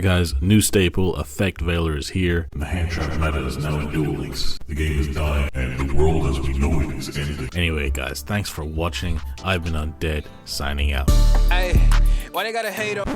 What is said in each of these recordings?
guys, new staple, Effect Veiler is here. The hand trap meta is now in Duel Links. The game is dying, and the world as we know it is ending. Anyway guys, thanks for watching. I've been Undead, signing out. Hey, why they gotta hate on?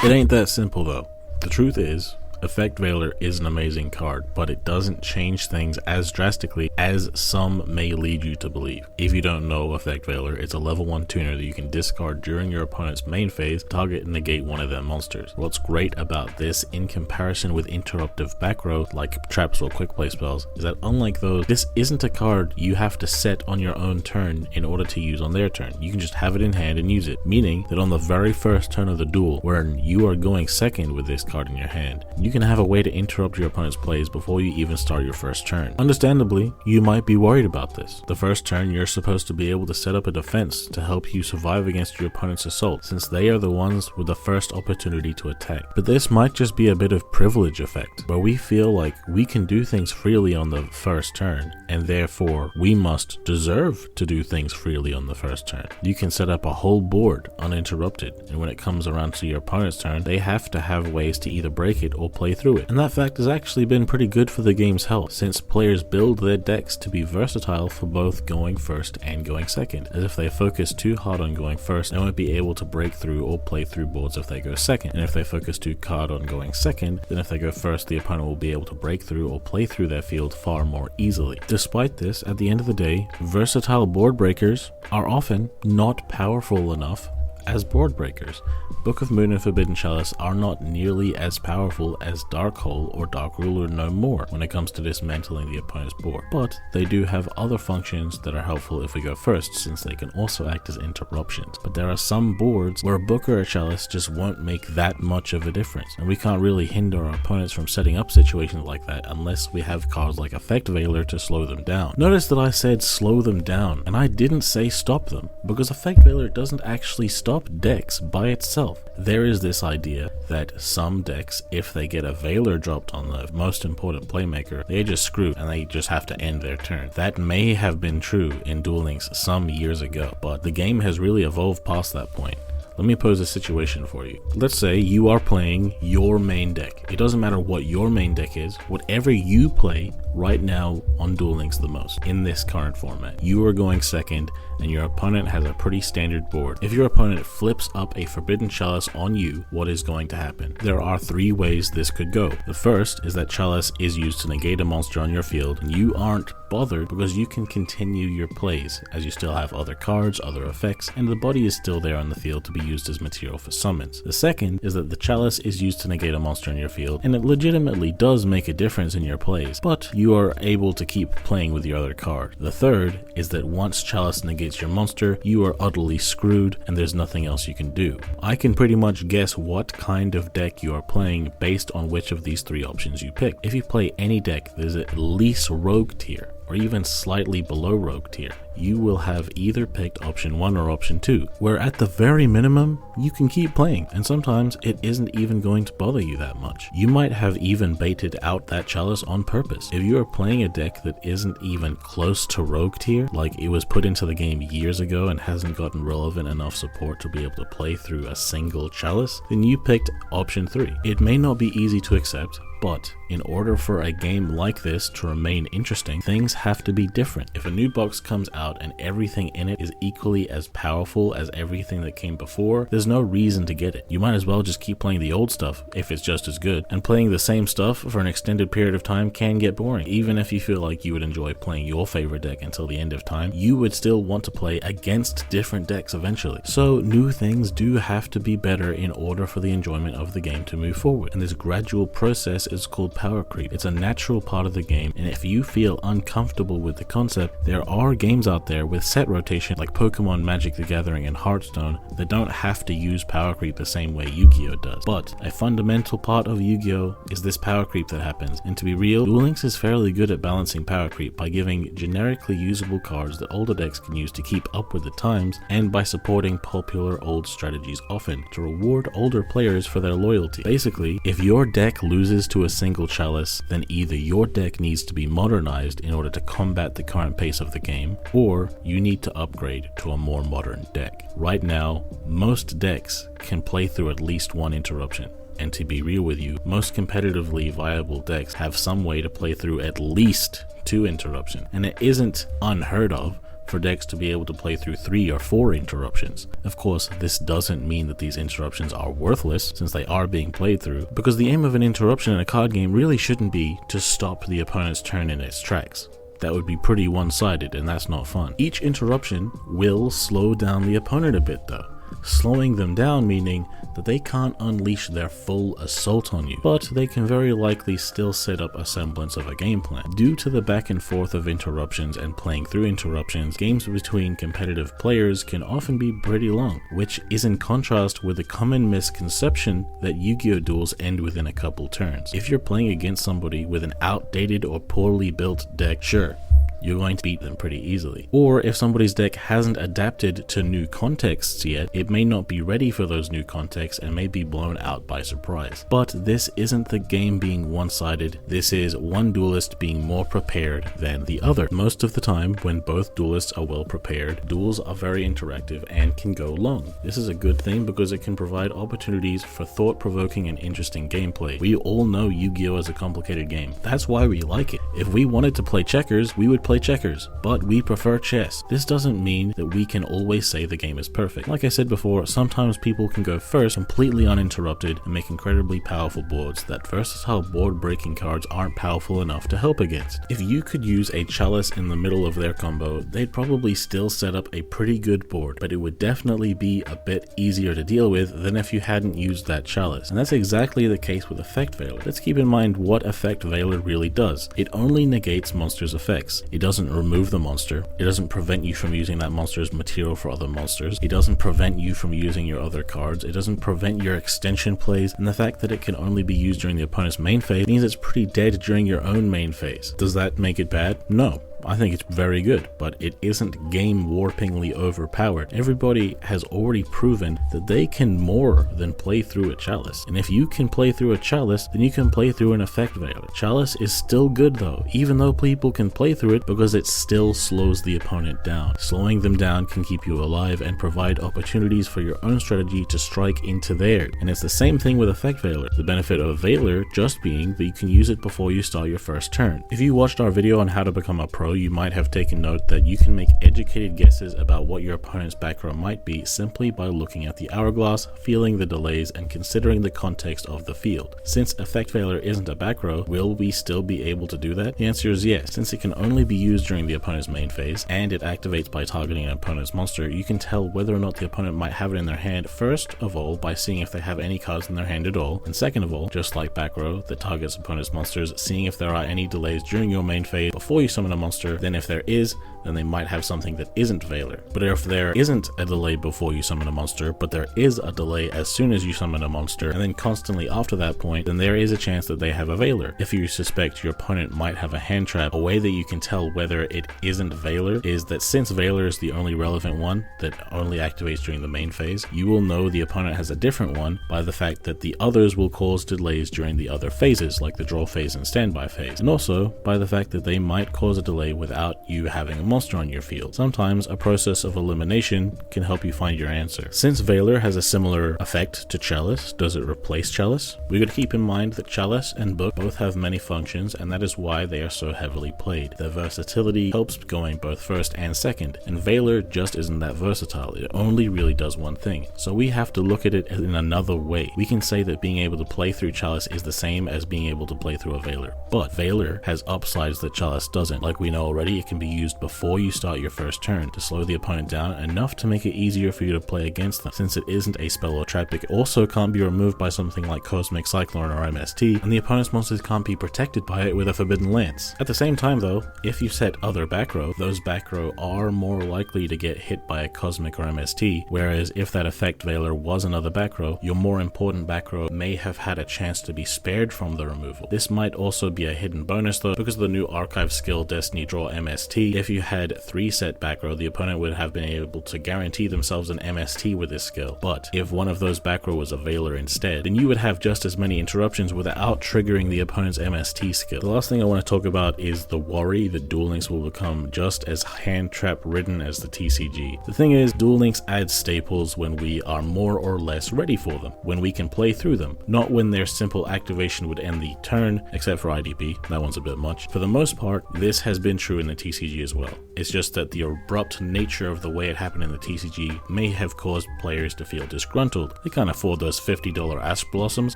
It ain't that simple though. The truth is, Effect Veiler is an amazing card, but it doesn't change things as drastically as some may lead you to believe. If you don't know Effect Veiler, it's a level 1 tuner that you can discard during your opponent's main phase, target and negate one of their monsters. What's great about this in comparison with interruptive back row like traps or quick play spells is that unlike those, this isn't a card you have to set on your own turn in order to use on their turn. You can just have it in hand and use it, meaning that on the very first turn of the duel, when you are going second with this card in your hand, you can have a way to interrupt your opponent's plays before you even start your first turn. Understandably, you might be worried about this. The first turn, you're supposed to be able to set up a defense to help you survive against your opponent's assault, since they are the ones with the first opportunity to attack. But this might just be a bit of privilege effect, where we feel like we can do things freely on the first turn, and therefore we must deserve to do things freely on the first turn. You can set up a whole board uninterrupted, and when it comes around to your opponent's turn, they have to have ways to either break it or play through it. And that fact has actually been pretty good for the game's health, since players build their decks to be versatile for both going first and going second, as if they focus too hard on going first, they won't be able to break through or play through boards if they go second, and if they focus too hard on going second, then if they go first, the opponent will be able to break through or play through their field far more easily. Despite this, at the end of the day, versatile board breakers are often not powerful enough as board breakers. Book of Moon and Forbidden Chalice are not nearly as powerful as Dark Hole or Dark Ruler no more when it comes to dismantling the opponent's board, but they do have other functions that are helpful if we go first, since they can also act as interruptions. But there are some boards where a book or a chalice just won't make that much of a difference, and we can't really hinder our opponents from setting up situations like that unless we have cards like Effect Veiler to slow them down. Notice that I said slow them down, and I didn't say stop them, because Effect Veiler doesn't actually stop decks by itself. There is this idea that some decks, if they get a Veiler dropped on the most important playmaker, they're just screwed and they just have to end their turn. That may have been true in Duel Links some years ago, but the game has really evolved past that point. Let me pose a situation for you. Let's say you are playing your main deck. It doesn't matter what your main deck is, whatever you play right now on Duel Links the most in this current format. You are going second and your opponent has a pretty standard board. If your opponent flips up a Forbidden Chalice on you, what is going to happen? There are 3 ways this could go. The first is that Chalice is used to negate a monster on your field and you aren't bothered because you can continue your plays as you still have other cards, other effects, and the body is still there on the field to be used as material for summons. The second is that the Chalice is used to negate a monster in your field and it legitimately does make a difference in your plays, but you are able to keep playing with your other card. The third is that once Chalice negates your monster, you are utterly screwed and there's nothing else you can do. I can pretty much guess what kind of deck you are playing based on which of these 3 options you pick. If you play any deck that is at least rogue tier, or even slightly below rogue tier, you will have either picked option 1 or option 2, where at the very minimum, you can keep playing, and sometimes it isn't even going to bother you that much. You might have even baited out that Chalice on purpose. If you are playing a deck that isn't even close to rogue tier, like it was put into the game years ago and hasn't gotten relevant enough support to be able to play through a single Chalice, then you picked option 3. It may not be easy to accept, but in order for a game like this to remain interesting, things have to be different. If a new box comes out and everything in it is equally as powerful as everything that came before, there's no reason to get it. You might as well just keep playing the old stuff if it's just as good, and playing the same stuff for an extended period of time can get boring. Even if you feel like you would enjoy playing your favorite deck until the end of time, you would still want to play against different decks eventually. So new things do have to be better in order for the enjoyment of the game to move forward, and this gradual process is called power creep. It's a natural part of the game, and if you feel uncomfortable with the concept, there are games out there with set rotation like Pokemon, Magic the Gathering, and Hearthstone that don't have to use power creep the same way Yu-Gi-Oh does. But a fundamental part of Yu-Gi-Oh is this power creep that happens, and to be real, Duel Links is fairly good at balancing power creep by giving generically usable cards that older decks can use to keep up with the times, and by supporting popular old strategies often to reward older players for their loyalty. Basically, if your deck loses to a single Chalice, then either your deck needs to be modernized in order to combat the current pace of the game, or you need to upgrade to a more modern deck. Right now, most decks can play through at least 1 interruption. And to be real with you, most competitively viable decks have some way to play through at least 2 interruptions, and it isn't unheard of for decks to be able to play through 3 or 4 interruptions. Of course, this doesn't mean that these interruptions are worthless, since they are being played through, because the aim of an interruption in a card game really shouldn't be to stop the opponent's turn in its tracks. That would be pretty one-sided, and that's not fun. Each interruption will slow down the opponent a bit though. Slowing them down meaning that they can't unleash their full assault on you, but they can very likely still set up a semblance of a game plan. Due to the back and forth of interruptions and playing through interruptions, games between competitive players can often be pretty long, which is in contrast with the common misconception that Yu-Gi-Oh! Duels end within a couple turns. If you're playing against somebody with an outdated or poorly built deck, sure, you're going to beat them pretty easily. Or if somebody's deck hasn't adapted to new contexts yet, it may not be ready for those new contexts and may be blown out by surprise. But this isn't the game being one-sided, this is one duelist being more prepared than the other. Most of the time, when both duelists are well prepared, duels are very interactive and can go long. This is a good thing because it can provide opportunities for thought-provoking and interesting gameplay. We all know Yu-Gi-Oh! Is a complicated game. That's why we like it. If we wanted to play checkers, we would play checkers, but we prefer chess. This doesn't mean that we can always say the game is perfect. Like I said before, sometimes people can go first completely uninterrupted and make incredibly powerful boards that versatile board-breaking cards aren't powerful enough to help against. If you could use a chalice in the middle of their combo, they'd probably still set up a pretty good board, but it would definitely be a bit easier to deal with than if you hadn't used that chalice. And that's exactly the case with Effect Veiler. Let's keep in mind what Effect Veiler really does. It only negates monsters' effects. It doesn't remove the monster. It doesn't prevent you from using that monster's material for other monsters. It doesn't prevent you from using your other cards. It doesn't prevent your extension plays, and the fact that it can only be used during the opponent's main phase means it's pretty dead during your own main phase. Does that make it bad? No. I think it's very good, but it isn't game-warpingly overpowered. Everybody has already proven that they can more than play through a chalice. And if you can play through a chalice, then you can play through an Effect Veiler. Chalice is still good though, even though people can play through it because it still slows the opponent down. Slowing them down can keep you alive and provide opportunities for your own strategy to strike into theirs. And it's the same thing with Effect Veiler. The benefit of Veiler just being that you can use it before you start your first turn. If you watched our video on how to become a pro, you might have taken note that you can make educated guesses about what your opponent's back row might be simply by looking at the hourglass, feeling the delays, and considering the context of the field. Since Effect Veiler isn't a back row, will we still be able to do that? The answer is yes. Since it can only be used during the opponent's main phase, and it activates by targeting an opponent's monster, you can tell whether or not the opponent might have it in their hand first of all by seeing if they have any cards in their hand at all, and second of all, just like back row that targets opponent's monsters, seeing if there are any delays during your main phase before you summon a monster. Then if there is, then they might have something that isn't Veiler. But if there isn't a delay before you summon a monster, but there is a delay as soon as you summon a monster, and then constantly after that point, then there is a chance that they have a Veiler. If you suspect your opponent might have a hand trap, a way that you can tell whether it isn't Veiler is that since Veiler is the only relevant one that only activates during the main phase, you will know the opponent has a different one by the fact that the others will cause delays during the other phases, like the draw phase and standby phase, and also by the fact that they might cause a delay without you having a monster on your field. Sometimes a process of elimination can help you find your answer. Since Veiler has a similar effect to Chalice, does it replace Chalice? We gotta keep in mind that Chalice and Book both have many functions, and that is why they are so heavily played. Their versatility helps going both first and second, and Veiler just isn't that versatile. It only really does one thing. So we have to look at it in another way. We can say that being able to play through Chalice is the same as being able to play through a Veiler, but Veiler has upsides that Chalice doesn't. Like we know already, it can be used before you start your first turn to slow the opponent down enough to make it easier for you to play against them. Since it isn't a spell or trap, it also can't be removed by something like Cosmic Cyclone or MST, and the opponent's monsters can't be protected by it with a Forbidden Lance. At the same time though, if you set other back row, those back row are more likely to get hit by a Cosmic or MST, whereas if that Effect Veiler was another back row, your more important back row may have had a chance to be spared from the removal. This might also be a hidden bonus though, because of the new archive skill Destiny redraw MST. If you had 3 set back row, the opponent would have been able to guarantee themselves an MST with this skill. But if one of those back row was a Veiler instead, then you would have just as many interruptions without triggering the opponent's MST skill. The last thing I want to talk about is the worry that Duel Links will become just as hand trap ridden as the TCG. The thing is, Duel Links adds staples when we are more or less ready for them, when we can play through them, not when their simple activation would end the turn, except for IDP, that one's a bit much. For the most part, this has been true in the TCG as well. It's just that the abrupt nature of the way it happened in the TCG may have caused players to feel disgruntled. They can't afford those $50 Ash Blossoms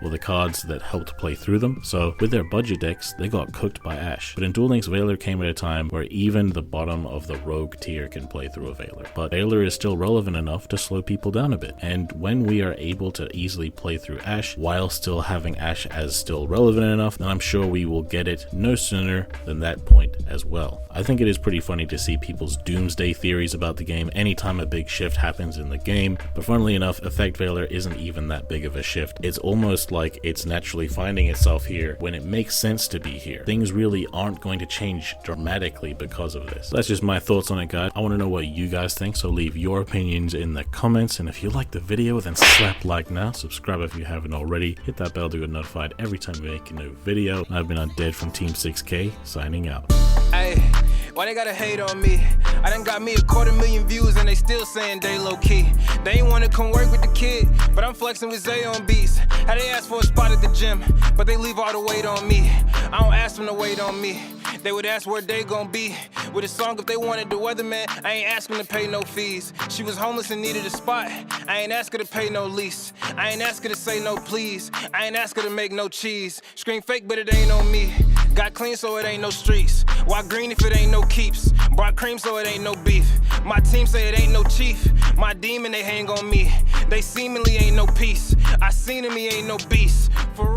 or the cards that helped play through them, so with their budget decks, they got cooked by Ash. But in Duel Links, Veiler came at a time where even the bottom of the rogue tier can play through a Veiler. But Veiler is still relevant enough to slow people down a bit, and when we are able to easily play through Ash while still having Ash as still relevant enough, then I'm sure we will get it no sooner than that point as well. I think it is pretty funny to see people's doomsday theories about the game anytime a big shift happens in the game, but funnily enough, Effect Veiler isn't even that big of a shift. It's almost like it's naturally finding itself here when it makes sense to be here. Things really aren't going to change dramatically because of this. That's just my thoughts on it, guys. I want to know what you guys think, so leave your opinions in the comments, and if you like the video, then slap like now, subscribe if you haven't already, hit that bell to get notified every time we make a new video. I've been Undead from Team 6K, signing out. Hey, why they gotta hate on me? I done got me 250,000 views and they still saying they low key. They ain't wanna come work with the kid, but I'm flexing with Zay on beats. How they ask for a spot at the gym, but they leave all the weight on me. I don't ask them to wait on me. They would ask where they gon' be with a song if they wanted the weatherman. I ain't asking to pay no fees. She was homeless and needed a spot. I ain't ask her to pay no lease. I ain't ask her to say no please. I ain't ask her to make no cheese. Scream fake, but it ain't on me. Got clean so it ain't no streets. Why green if it ain't no keeps? Brought cream so it ain't no beef. My team say it ain't no chief. My demon, they hang on me. They seemingly ain't no peace. I seen him, he ain't no beast. For